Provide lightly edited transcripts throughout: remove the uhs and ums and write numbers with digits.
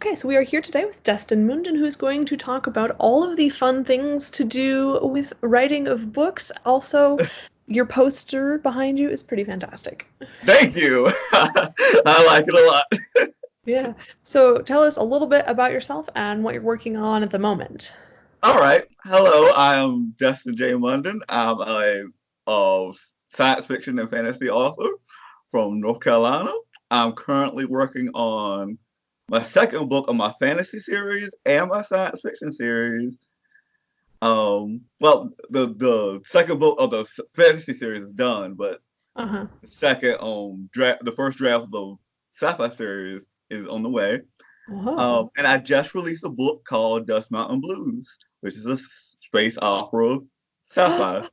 Okay, so we are here today with Deston Munden, who's going to talk about all of the fun things to do with writing of books. Also, your poster behind you is pretty fantastic. Thank you. I like it a lot. Yeah. So tell us a little bit about yourself and what you're working on at the moment. All right. Hello, I am Deston J. Munden. I'm a science fiction and fantasy author from North Carolina. I'm currently working on my second book of my fantasy series and my science fiction series. Well, the second book of the fantasy series is done, but Uh-huh. the second draft, the first draft of the sci-fi series is on the way. Oh. And I just released a book called Dust Mountain Blues, which is a space opera sci-fi.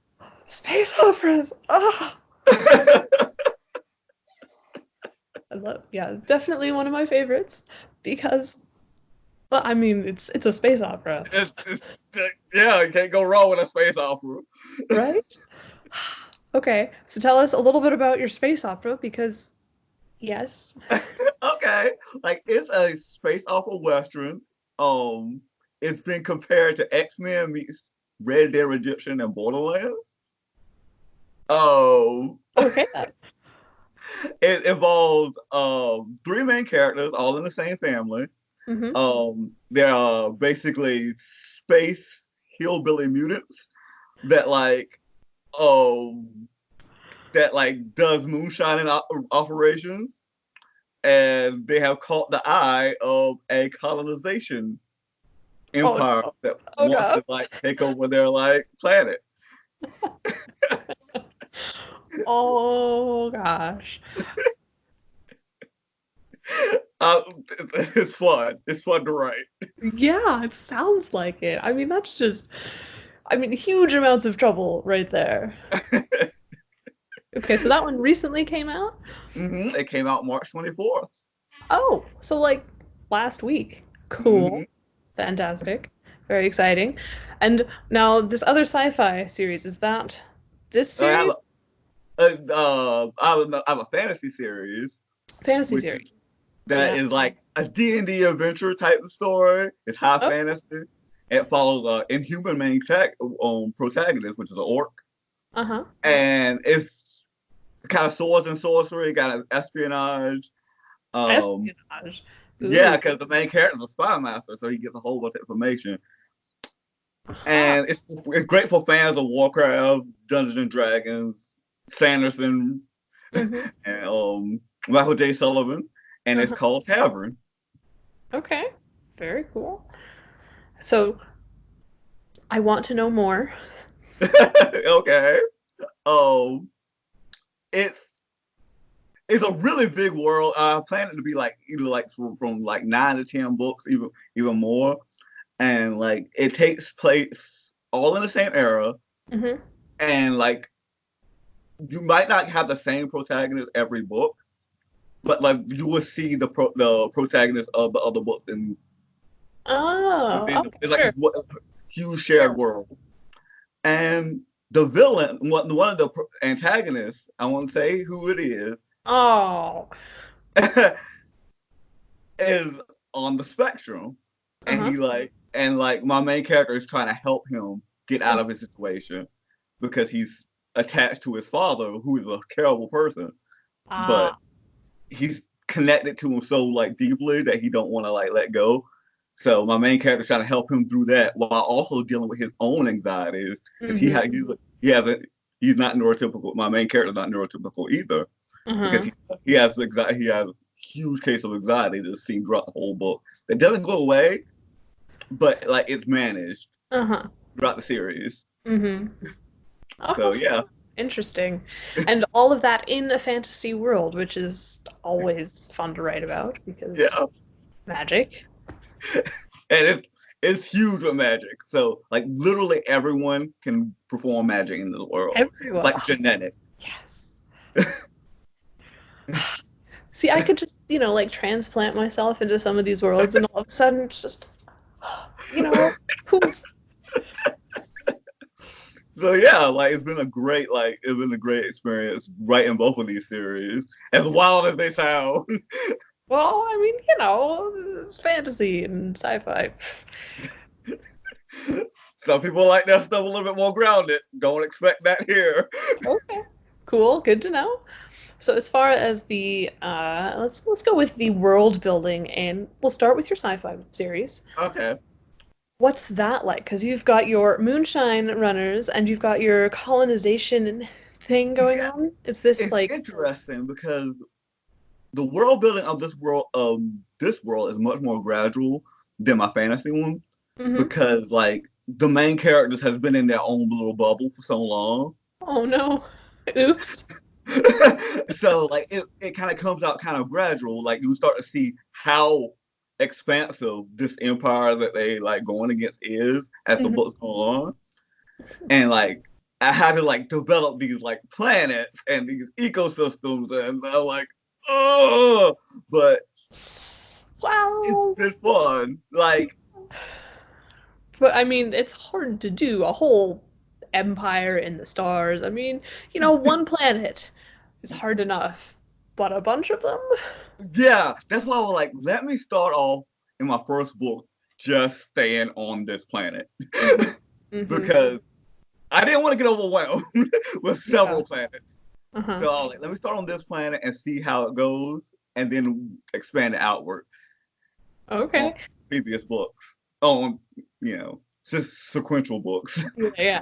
Space operas. Ah, I love, yeah, definitely one of my favorites because, well, I mean, it's a space opera, it's, yeah, you can't go wrong with a space opera. right? Okay, so tell us a little bit about your space opera because, yes. Okay, like it's a space opera western. It's been compared to X-Men meets Red Dead Redemption and Borderlands. Oh, Okay. it involves three main characters, all in the same family. Mm-hmm. There are basically space hillbilly mutants that um does moonshining operations, and they have caught the eye of a colonization Oh empire no. that Oh wants no. to take over their planet. Oh gosh. Uh, it's fun. It's fun to write. Yeah, it sounds like it. I mean, that's just, I mean, huge amounts of trouble right there. Okay, so that one recently came out? It came out March 24th. Oh, so like last week. hmm Cool. Fantastic. Very exciting. And now this other sci-fi series, is that this I have series? I have a fantasy series, Fantasy which is series. that Yeah. is like a D&D adventure type of story. It's high Oh, fantasy. It follows inhuman main protagonist, which is an orc, uh-huh. and it's kind of swords and sorcery, kind of espionage. Um, Espionage. yeah, Ooh. because the main character is a spy master, so he gets a whole bunch of information. Huh. And it's great for fans of Warcraft, Dungeons and Dragons, Sanderson, Mm-hmm. and Michael J. Sullivan, and it's Uh-huh. called Tavern. Okay. Very cool. So I want to know more. Okay. Um, it's it's a really big world. I plan it to be like either like from like 9 to 10 books, even more. And like it takes place all in the same era, Mm-hmm. and like you might not have the same protagonist every book, but like you will see the protagonist of the other books and Oh, within okay, it's like sure. this huge shared world. And the villain, one of the antagonists, I won't say who it is, Oh. is on the spectrum, and Uh-huh. like my main character is trying to help him get out of his situation because he's attached to his father, who is a terrible person, but Ah. he's connected to him so like deeply that he don't want to like let go. So my main character is trying to help him through that while also dealing with his own anxieties because Mm-hmm. he hasn't he's not neurotypical. My main character is not neurotypical either because Uh-huh. he has anxiety. He has a huge case of anxiety that's seen throughout the whole book. It doesn't go away, but like it's managed Uh-huh. throughout the series. Mm-hmm. Oh, how So yeah, fun. Interesting. And all of that in a fantasy world, which is always fun to write about because yeah, magic. and it's huge with magic. So like literally everyone can perform magic in this world. It's Everyone. like Oh, genetic. yes. See, I could just, like transplant myself into some of these worlds and all of a sudden it's just, poof. So yeah, like it's been a great experience writing both of these series. As wild as they sound. Well, I mean, it's fantasy and sci-fi. Some people like that stuff a little bit more grounded. Don't expect that here. Okay. Cool. Good to know. So as far as the let's go with the world building, and we'll start with your sci-fi series. Okay. What's that like? Because you've got your moonshine runners and you've got your colonization thing going Yeah, on. Is this it's like interesting because the world building of this world is much more gradual than my fantasy one hmm because like the main characters has been in their own little bubble for so long. Oh no. Oops. So like it kind of comes out kind of gradual. Like you start to see how expansive this empire that they like going against is as the hmm books go on. And like I had to like develop these like planets and these ecosystems and I'm like, oh, but it's Wow. been fun. Like, But I mean, it's hard to do a whole empire in the stars. I mean, one planet is hard enough, but a bunch of them? yeah, that's why I was like, let me start off in my first book just staying on this planet hmm hmm because I didn't want to get overwhelmed with Yeah. several planets. Uh-huh. So I was like, let me start on this planet and see how it goes, and then expand it outward on Okay. previous books, on just sequential books. Yeah, yeah.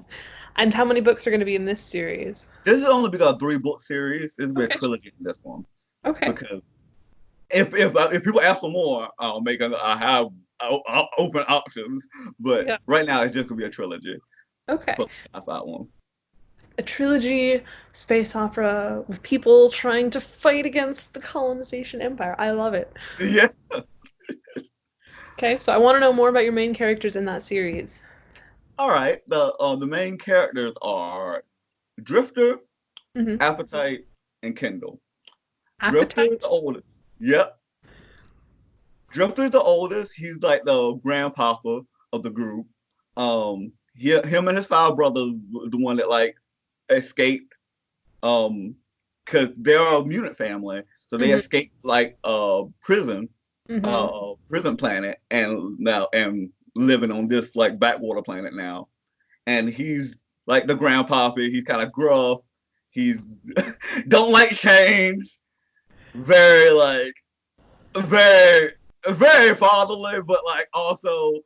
And how many books are going to be in this series? This is only because a 3 book series. This will be a Okay. trilogy in this one Okay. because if people ask for more, I have open options. But Yeah. right now, it's just gonna be a trilogy Okay. for the sci-fi one. A trilogy space opera with people trying to fight against the colonization empire. I love it. Yeah. Okay, so I want to know more about your main characters in that series. All right. The main characters are Drifter, hmm Appetite, and Kendall. Drifter is the Appetite? oldest. Yep. Drifter is the oldest. He's like the grandpapa of the group. Him and his 5 brothers was the one that like escaped. Because they're a mutant family, so they hmm escaped like hmm prison planet, and living on this like backwater planet now. And he's like the grandpapa. He's kind of gruff. He's don't like change. Very like very very fatherly, but like also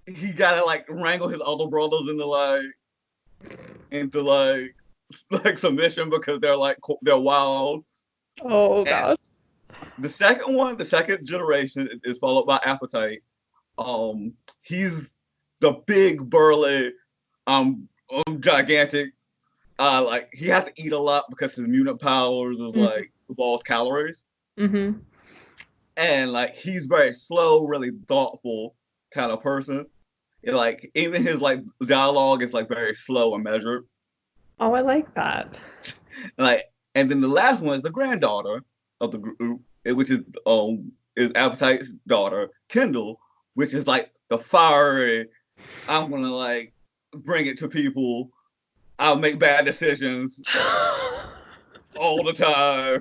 he gotta like wrangle his other brothers into like submission because they're wild. Oh And God. the second generation is followed by Appetite. He's the big burly, gigantic. Like he has to eat a lot because his mutant powers is hmm like involves calories, hmm and like he's very slow, really thoughtful kind of person. Like even his like dialogue is like very slow and measured. Oh, I like that. Like, and then the last one is the granddaughter of the group, which is Appetite's daughter, Kendall, which is like the fiery. I'm gonna like bring it to people. I'll make bad decisions all the time.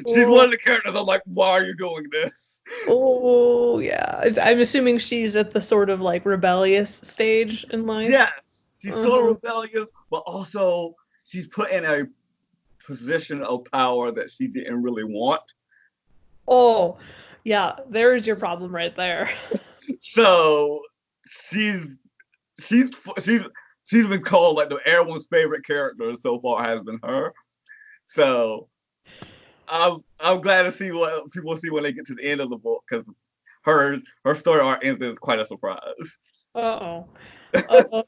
She's one Oh, of the characters. I'm like, why are you doing this? oh yeah. I'm assuming she's at the sort of like rebellious stage in life. Yes, she's sort Uh-huh. of rebellious, but also she's put in a position of power that she didn't really want. Oh, yeah, there's your problem right there. So she's she's she's she's been called like everyone's favorite character so far has been her. So I'm glad to see what people see when they get to the end of the book because her story arc ends is quite a surprise. Uh-oh.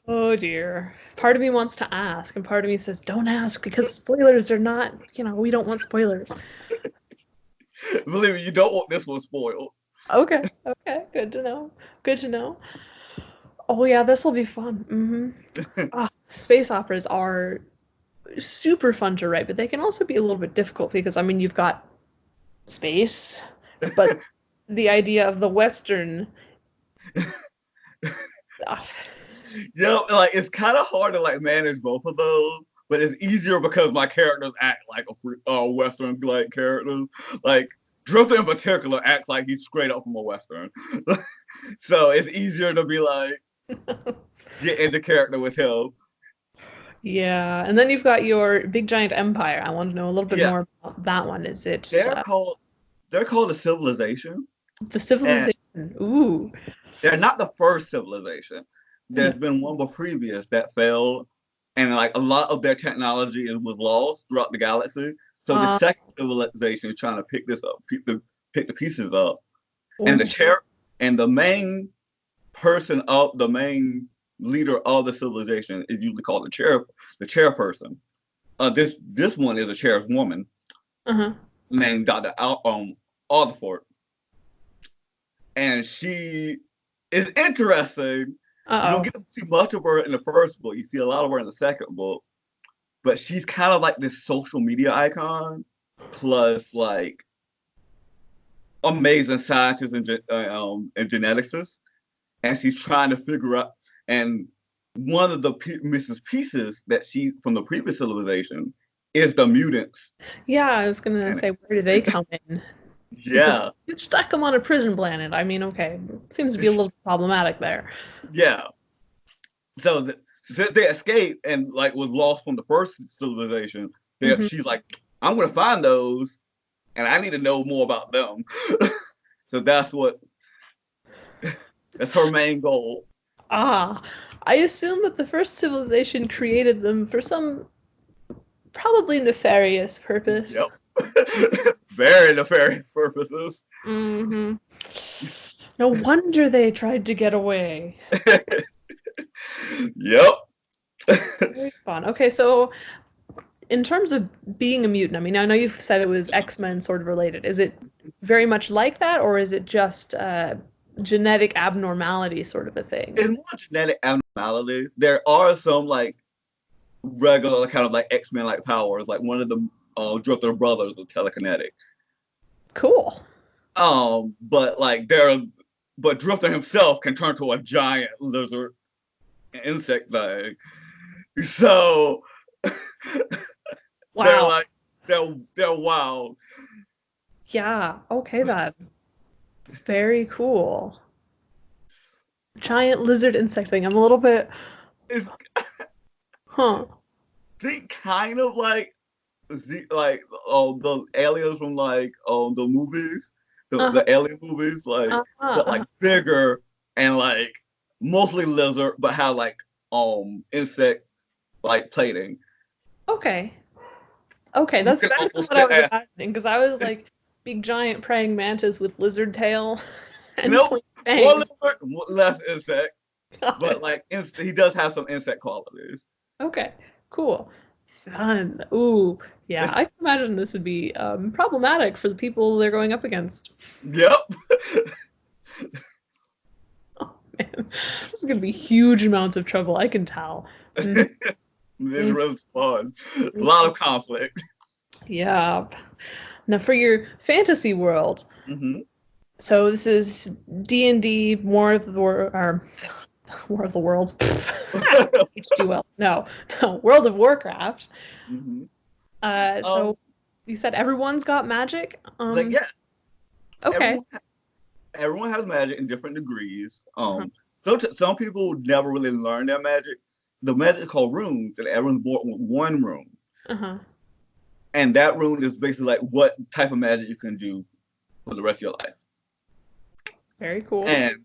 Oh dear. Part of me wants to ask, and part of me says, don't ask because spoilers are not, we don't want spoilers. Believe me, you don't want this one spoiled. Okay, okay, good to know. Good to know. Oh yeah, this will be fun. Space operas are super fun to write, but they can also be a little bit difficult because I mean you've got space, but the idea of the Western. ah, Yeah, like it's kind of hard to like manage both of those, but it's easier because my characters act like Western like characters. Like Drifter in particular acts like he's straight up from a Western. So it's easier to be like, get into character with him. Yeah, and then you've got your big giant empire. I want to know a little bit Yeah, more about that one. Is it they're called they're called a civilization, the and civilization? Ooh. they're not the first civilization. Mhm. There's been one previous that failed, and like a lot of their technology was lost throughout the galaxy. So the Uh, second civilization is trying to pick this up, pick the pieces up, and the ooh. chair and the main leader of the civilization is usually called the chairperson. This one is a chairwoman Uh-huh. named Dr. Alderford, and she is interesting. You don't Uh-oh. get to see much of her in the first book. You see a lot of her in the second book, but she's kind of like this social media icon, plus like amazing scientist and geneticist, and she's trying to figure out. And one of the Mrs. Pieces that she from the previous civilization is the mutants. Yeah, I was gonna And say, where do they come in? Because yeah, you stuck them on a prison planet. I mean, okay, seems to be a little problematic there. yeah. So they escaped and like was lost from the first civilization. Hmm. She's like, I'm gonna find those, and I need to know more about them. So that's her main goal. Ah, I assume that the first civilization created them for some probably nefarious purpose. Yep. Very nefarious purposes. Hmm. No wonder they tried to get away. Yep. Very fun. Okay, so in terms of being a mutant, I mean, I know you've said it was X-Men sort of related. Is it very much like that, or is it just genetic abnormality sort of a thing? It's more genetic abnormality. There are some like regular kind of like X-Men like powers. Like one of the Drifter brothers is telekinetic. Cool. But Drifter himself can turn to a giant lizard insect thing. So they're Wow. like they're wild. Yeah. Okay, then. Very cool. Giant lizard insect thing. I'm a little bit, It's huh. they kind of like the aliens from like the movies, Uh-huh. the alien movies, like Uh-huh. but like Uh-huh. bigger and like mostly lizard, but have like insect like plating. Okay. Okay, You that's can better than almost what I was ask, imagining because I was like big giant praying mantis with lizard tail and nope, point more fangs. lizard, less insect, Got but it. like he does have some insect qualities. Okay, cool. Fun. Ooh, yeah, I can imagine this would be problematic for the people they're going up against. Yep. Oh man, this is gonna be huge amounts of trouble. I can tell. Mhm. It's really fun. A lot of conflict. Yeah. Now for your fantasy world, Hmm. so this is D&D, War of the or War of the World. H2L. No, no, World of Warcraft. Hmm. So you said everyone's got magic? Like yeah, Okay. everyone everyone has magic in different degrees. Uh-huh. Some people never really learn their magic. The magic is called runes, and everyone's born with one rune, Uh-huh. and that rune is basically like what type of magic you can do for the rest of your life. Very cool. And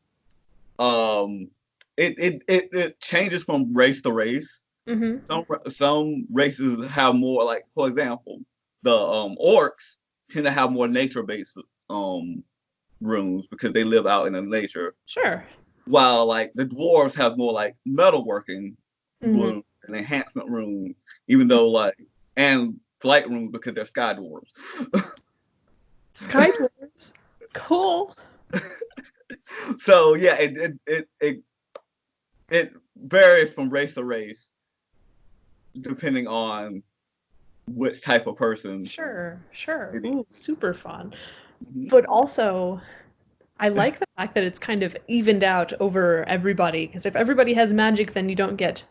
um, it changes from race to race. Mm-hmm. Some races have more like, for example, the orcs tend to have more nature based um runes because they live out in the nature, Sure. while like the dwarves have more like metalworking Mm-hmm. runes and enhancement runes, even though like and flight runes because they're sky dwarves. Sky dwarves. Cool. So yeah, it varies from race to race depending on which type of person Sure, sure. it is. Ooh, super fun. Mhm. But also, I like the fact that it's kind of evened out over everybody, because if everybody has magic, then you don't get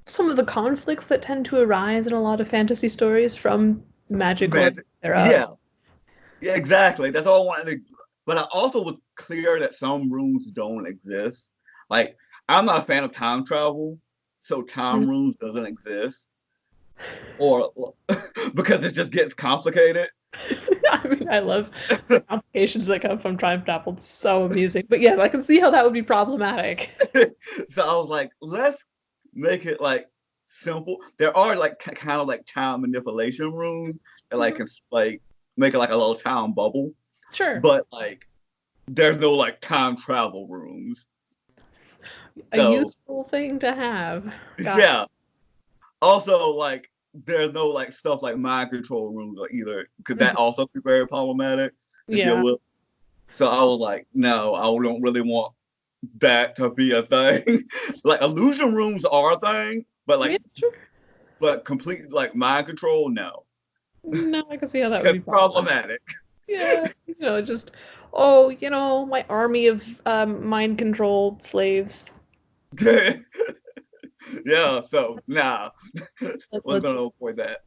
some of the conflicts that tend to arise in a lot of fantasy stories from magic or Magic. thereof. Yeah, Yeah, exactly. That's all I wanted to. But I also was clear that some rooms don't exist. Like, I'm not a fan of time travel, so time rooms doesn't exist, or because it just gets complicated. I mean, I love the complications that come from time travel. It's so amusing. But yes, I can see how that would be problematic. So I was like, let's make it like simple. There are like kind of like time manipulation rooms that like can like make it like a little time bubble, Sure. but like there's no like time travel rooms. A So useful thing to have. Got yeah. Also, like there's no like stuff like mind control rooms or either, because it. that also be very problematic to deal Yeah. with. So I was like, no, I don't really want that to be a thing. Like illusion rooms are a thing, but Yeah, like sure. but complete like mind control, no. No, I can see how that would Because be problematic. problematic. Yeah, just my army of mind controlled slaves. Yeah, so nah, we're Let's gonna avoid that.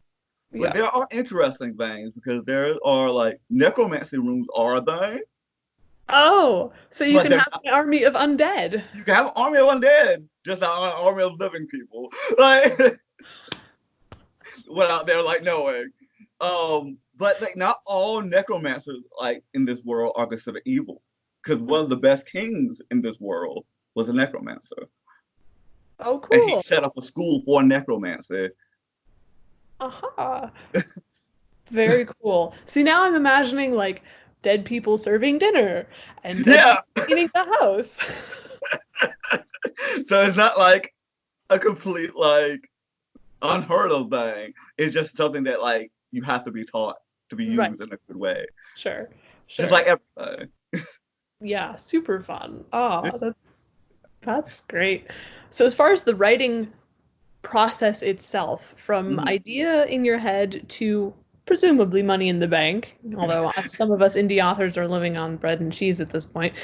But yeah. there are interesting things because there are like necromancy rooms are a thing, Oh, so you but can they're have not, an army of undead. you can have an army of undead, just not an army of living people. Like without their like knowing. But like not all necromancers like in this world are considered evil. Because one of the best kings in this world was a necromancer. Oh, And he cool. set up a school for necromancy. Aha. Very cool. See, now I'm imagining like dead people serving dinner and dead Yeah. people cleaning the house. So it's not like a complete like unheard of thing. It's just something that like you have to be taught to be Right. used in a good way. Sure. Just Sure. like everything. Yeah, super fun. Oh, that's great. So as far as the writing process itself, from Mhm. idea in your head to presumably money in the bank, although some of us indie authors are living on bread and cheese at this point.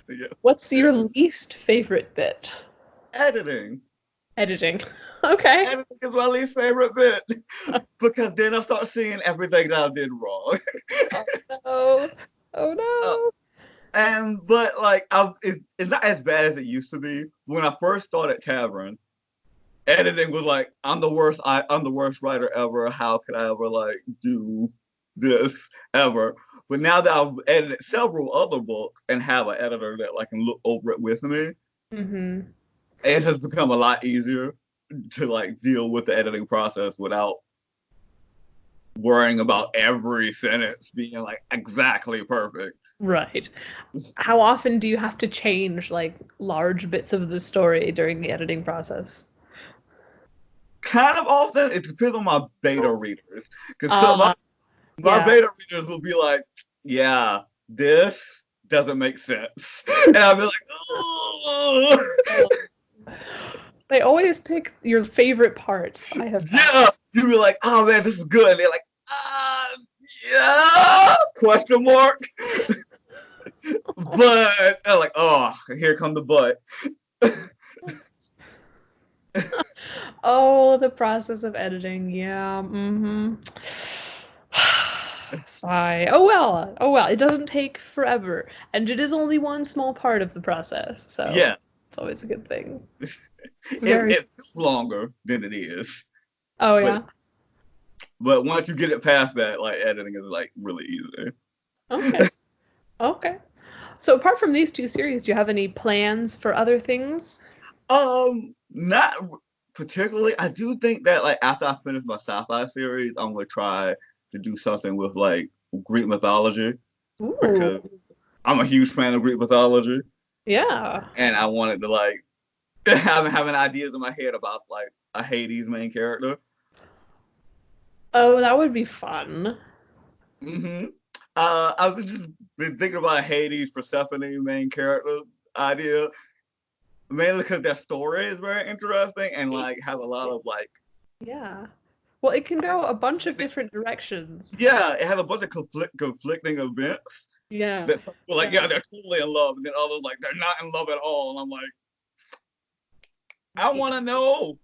Yeah. What's your least favorite bit? Editing. Editing. Okay. Editing is my least favorite bit because then I start seeing everything that I did wrong. Oh no. Oh Uh, no. and but like it's not as bad as it used to be. When I first started Tavern, editing was like I'm the worst writer ever. How could I ever like do this ever? But now that I've edited several other books and have an editor that like can look over it with me, Mm-hmm. it has become a lot easier to like deal with the editing process without worrying about every sentence being like exactly perfect. Right. How often do you have to change like large bits of the story during the editing process? Kind of often, it depends on my beta readers because Uh, my yeah. beta readers will be like, "Yeah, this doesn't make sense," and I'll be like, "Oh, They always pick your favorite parts, I have found. yeah." You'll be like, "Oh man, this is good." And they're like, "Ah, yeah?" Question mark. But I'm like, "Oh, here come the but." Oh, the process of editing. Yeah. Mm-hmm. Sigh. Oh well. Oh well. It doesn't take forever, and it is only one small part of the process, so Yeah, it's always a good thing. it, Very. it feels longer than it is, Oh but yeah. once you get it past that, like editing is like really easy. Okay. Okay. So apart from these two series, do you have any plans for other things? Not particularly. I do think that like after I finish my sci-fi series, I'm gonna try to do something with like Greek mythology Ooh. because I'm a huge fan of Greek mythology, Yeah. and I wanted to like having ideas in my head about like a Hades main character. Oh, that would be fun. hmm I've just been thinking about a Hades Persephone main character idea, mainly because their story is very interesting and like has a lot of like Yeah. Well, it can go a bunch of conflicting. different directions. Yeah, it has a bunch of conflicting events Yeah. that some people like, Yeah. yeah, they're totally in love, and then others like they're not in love at all. And I'm like, I Yeah, want to know.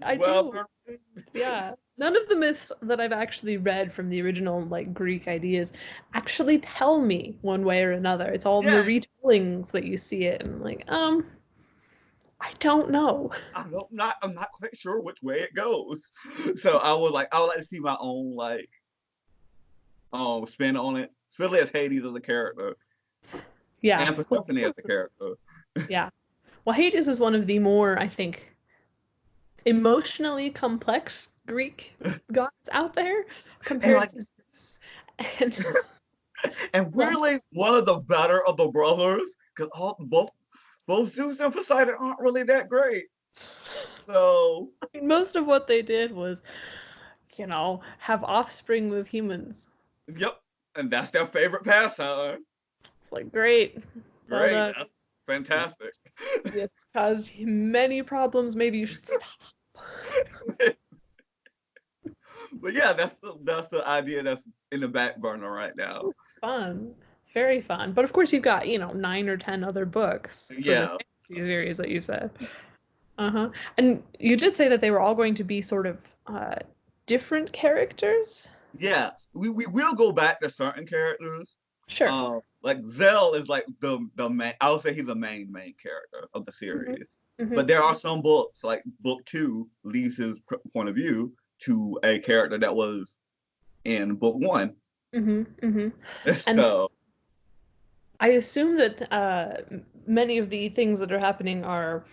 I Well, do. Yeah. none of the myths that I've actually read from the original like Greek ideas actually tell me one way or another. It's all in the Yeah, retellings that you see it, and like, I don't know. I'm not quite sure which way it goes. So I would like to see my own like spin on it, especially as Hades as a character Yeah. and Persephone as a character. Yeah. Well, Hades is one of the more, I think, emotionally complex Greek gods out there And compared like to Zeus. And and well, weirdly one of the better of the brothers, because all both Zeus and Poseidon aren't really that great. So I mean, most of what they did was, have offspring with humans. yep, and that's their favorite pastime. It's like, great. Well Great, done. that's fantastic. It's caused many problems. Maybe you should stop. But yeah, that's the idea that's in the back burner right now. Fun. Very fun. But of course, you've got, 9 or 10 other books for this Yeah, fantasy series that you said. Uh-huh. And you did say that they were all going to be sort of different characters? yeah. We will go back to certain characters. Sure. Like Zell is like the main. I would say he's the main character of the Hmm. series. Hmm. But there are some books, like book two, leaves his point of view to a character that was in book one. Hmm. Hmm. And So I assume that many of the things that are happening are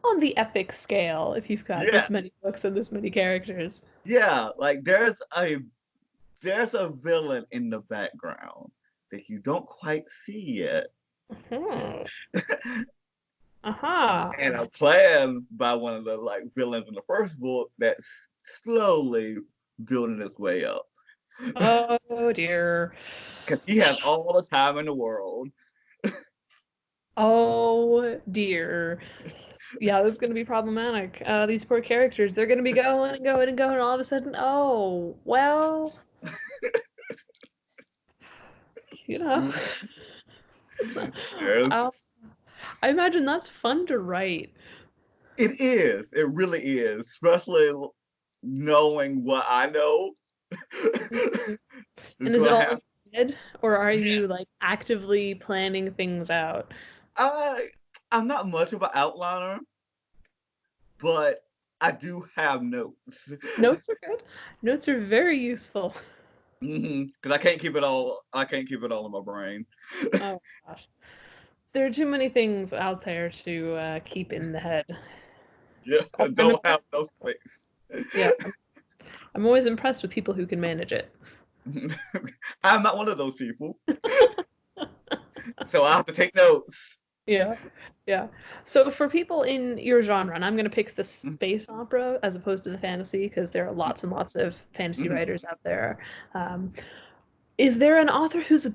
on the epic scale if you've got yeah, this many books and this many characters. yeah. Like there's a villain in the background that you don't quite see yet. Uh-huh. Uh-huh. And a plan by one of the like villains in the first book that's slowly building its way up. Oh dear. Because he has all the time in the world. Oh dear. Yeah, this is going to be problematic. These poor characters, they're going to be going and going and going, and all of a sudden, oh, well, you know. There's, Um, I imagine that's fun to write. it is. It really is. Especially knowing what I know. Mhm. Is And is it gonna all in happen. your head, or are Yeah. you like actively planning things out? I I'm not much of an outliner, but I do have notes. Notes are good. Notes are very useful. Because I can't keep it all. I can't keep it all in my brain. Oh gosh. There are too many things out there to keep in the head. Yeah, I Oh, I'm don't have impressed. no space. Yeah, I'm always impressed with people who can manage it. I'm not one of those people, so I have to take notes. Yeah, yeah. So for people in your genre, and I'm going to pick the space opera as opposed to the fantasy because there are lots and lots of fantasy Mhm. writers out there. Um, is there an author whose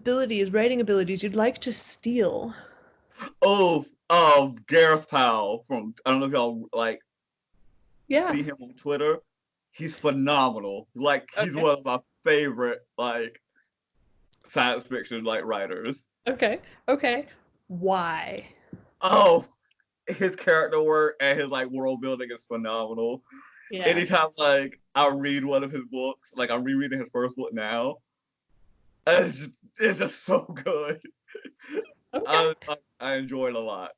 writing abilities you'd like to steal? Oh, Gareth Powell from I don't know if y'all like Yeah. see him on Twitter. He's phenomenal. Like he's Okay. one of my favorite like science fiction like writers. Okay. Okay. Why? Oh, his character work and his like world building is phenomenal. Yeah. Anytime like I read one of his books, like I'm rereading his first book now, it's just so good. Okay. I enjoy it a lot.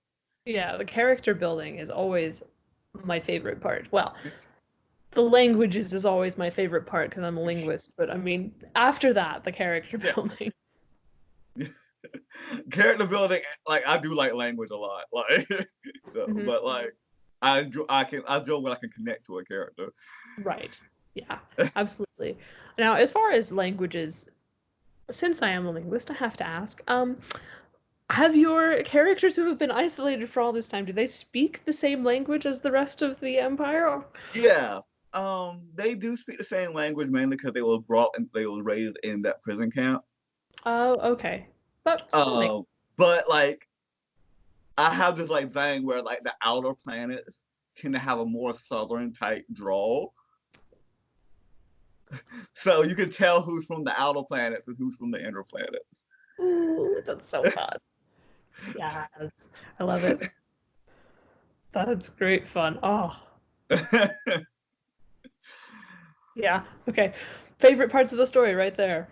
Yeah, the character building is always my favorite part. Well, the languages is always my favorite part because I'm a linguist, but I mean, after that, the character Yeah. building. Character building, like I do like language a lot. Like so, Mhm. but like I enjoy when I can connect to a character. Right. Yeah, absolutely. Now, as far as languages, since I am a linguist, I have to ask, have your characters who have been isolated for all this time, do they speak the same language as the rest of the empire? Yeah. They do speak the same language mainly because they were brought and they were raised in that prison camp. Oh, okay. That makes Um, but like I have this like thing where like the outer planets tend to have a more southern type drawl. So you can tell who's from the outer planets and who's from the inner planets. Ooh, that's so fun. Yes, I love it. That's great fun. Oh, Yeah. Okay. Favorite parts of the story right there.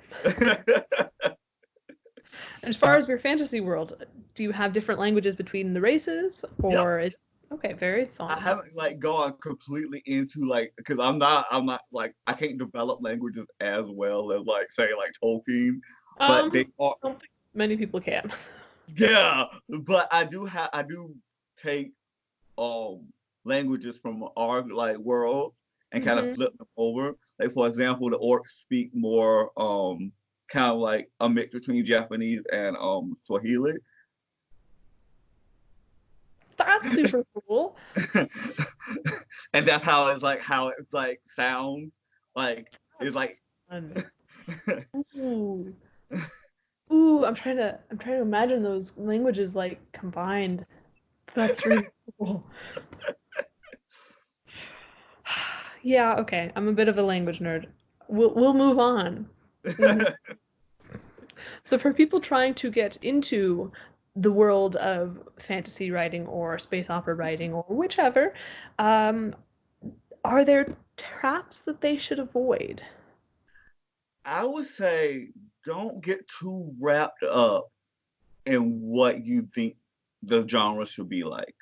As far as your fantasy world, do you have different languages between the races, Yep. or is okay, very I fun. haven't like gone completely into like because I'm not like I can't develop languages as well as like say like Tolkien, but I they are don't think many people can. yeah. But I do take languages from our like world and kind of Hmm. flip them over. Like for example, the orcs speak more kind of like a mix between Japanese and Swahili. That's super cool. And that's how it's like sounds like it's That's like fun. Ooh. Ooh, I'm trying to imagine those languages like combined. That's really cool. Yeah, okay. I'm a bit of a language nerd. We'll move on. Mhm. So for people trying to get into the world of fantasy writing or space opera writing or whichever, um, are there traps that they should avoid? I would say don't get too wrapped up in what you think the genre should be like.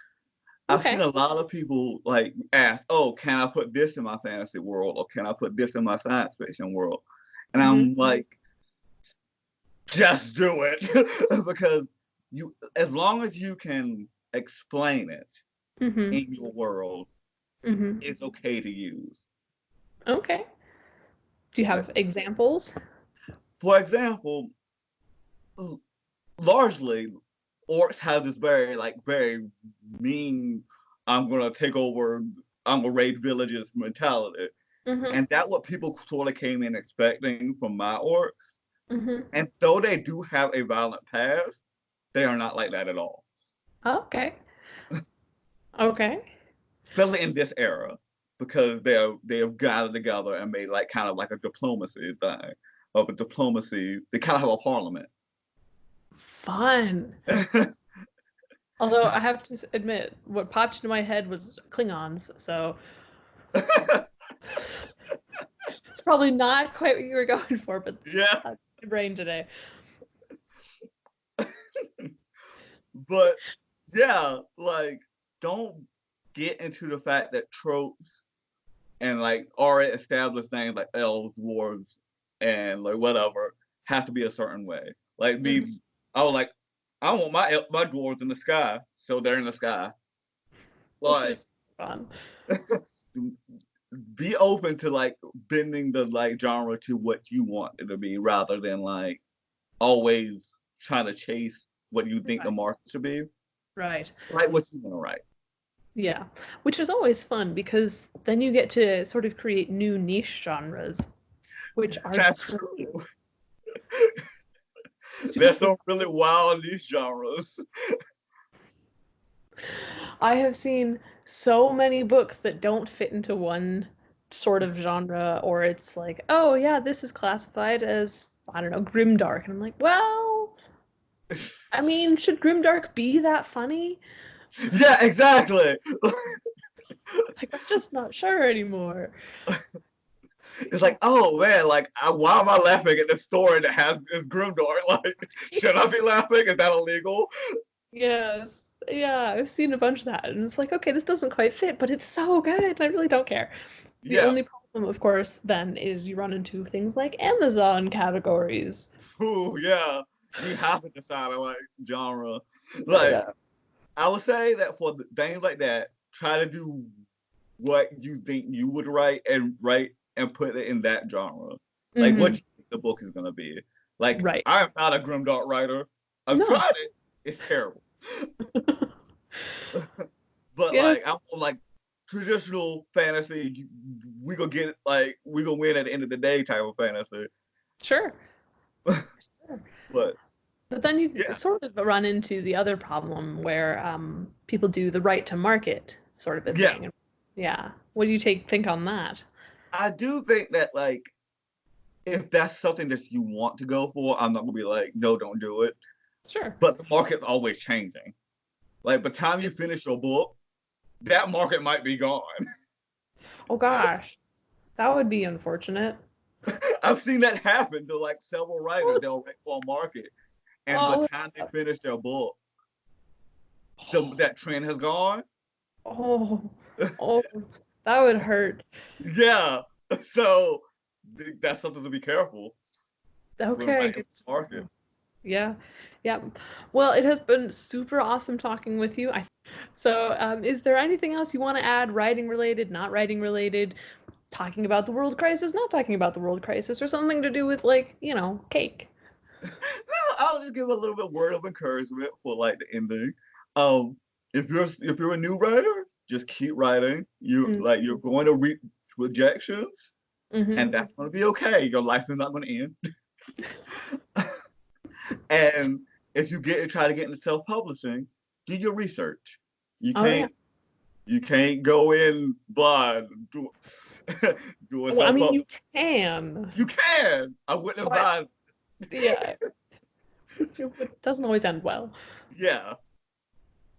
I've seen Okay. a lot of people like ask, "Oh, can I put this in my fantasy world, or can I put this in my science fiction world?" And Hmm. I'm like, just do it because as long as you can explain it Hmm. in your world, Hmm. it's okay to use. Okay. Do you Like, have examples? for example, largely orcs have this very mean, I'm gonna take over, I'm gonna raid villages mentality. Hmm. And that what people sort of came in expecting from my orcs. Hmm. And though they do have a violent past, they are not like that at all. Okay. Okay. Especially in this era. Because they have gathered together and made like kind of like a diplomacy thing. Of a diplomacy, they kind of have a parliament. Fun. Although I have to admit, what popped into my head was Klingons, so it's probably not quite what you were going for, but Yeah. that's my brain today. But yeah, like don't get into the fact that tropes and like already established things like elves, dwarves, and like whatever have to be a certain way. Like Hmm. me, I was like, I want my dwarves in the sky, so they're in the sky. Which Like, is fun. be open to like bending the like genre to what you want it to be, rather than like always trying to chase what you think the Right. market should be. Right. Write what you want to write. Yeah. Which is always fun because then you get to sort of create new niche genres, which are That's true. There's super. some really wild niche genres. I have seen so many books that don't fit into one sort of genre, or it's like, oh yeah, this is classified as, I don't know, grimdark. And I'm like, well, I mean, should grimdark be that funny? Yeah, exactly. Like, I'm just not sure anymore. It's like, oh man, like, why am I laughing at this story that has this Grimdark? Like, should I be laughing? Is that illegal? Yes. Yeah, I've seen a bunch of that, and it's like, okay, this doesn't quite fit, but it's so good, and I really don't care. The Yeah. only problem, of course, then is you run into things like Amazon categories. Ooh, yeah. You have to decide on like genre. I Like, know. I would say that for things like that, try to do what you think you would write and put it in that genre. Like what Hmm. you think the book is gonna be. Like, Right. I'm not a Grimdark writer. I've No. tried it. It's terrible. But Yeah, like I'm like traditional fantasy, we gonna get like we gonna win at the end of the day type of fantasy. sure. Sure. But But then you yeah, sort of run into the other problem where people do the right to market sort of a yeah, thing. Yeah. What do you think on that? I do think that like if that's something that you want to go for, I'm not gonna be like, no, don't do it. Sure. But the market's always changing. Like by the time you finish your book, that market might be gone. Oh gosh. That would be unfortunate. I've seen that happen to like several writers. They'll write for a market, and by Oh, the time they finish their book, that trend has gone. oh, oh, that would hurt. Yeah, so that's something to be careful when Okay, writing good for to the market. know. Yeah, yeah. Well, it has been super awesome talking with you. So, is there anything else you want to add, writing related, not writing related, talking about the world crisis, not talking about the world crisis, or something to do with like, cake? No, I'll just give a little bit word of encouragement for like the ending. Um, if you're a new writer, just keep writing. You're going to reach rejections, and Mm-hmm. that's going to be okay. Your life is not going to end. And if try to get into self-publishing, do your research. You Oh yeah. can't you can't go in blind doing Well, I mean, you self-publishing. can, You can. I wouldn't but advise. yeah, it doesn't always end well. Yeah.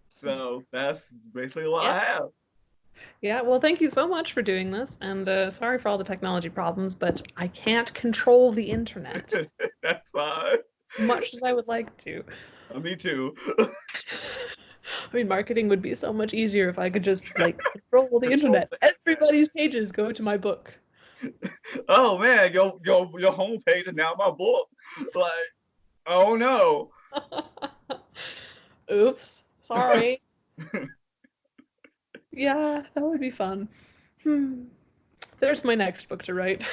So that's basically what Yeah. I have. Yeah, well, thank you so much for doing this, and sorry for all the technology problems, but I can't control the internet, That's fine. much as I would like to. Me too. I mean, marketing would be so much easier if I could just like control the Control internet. the internet. Everybody's pages go to my book. Oh man, your homepage is now my book. Like, oh no. Oops, sorry. Yeah, that would be fun. Hmm. There's my next book to write.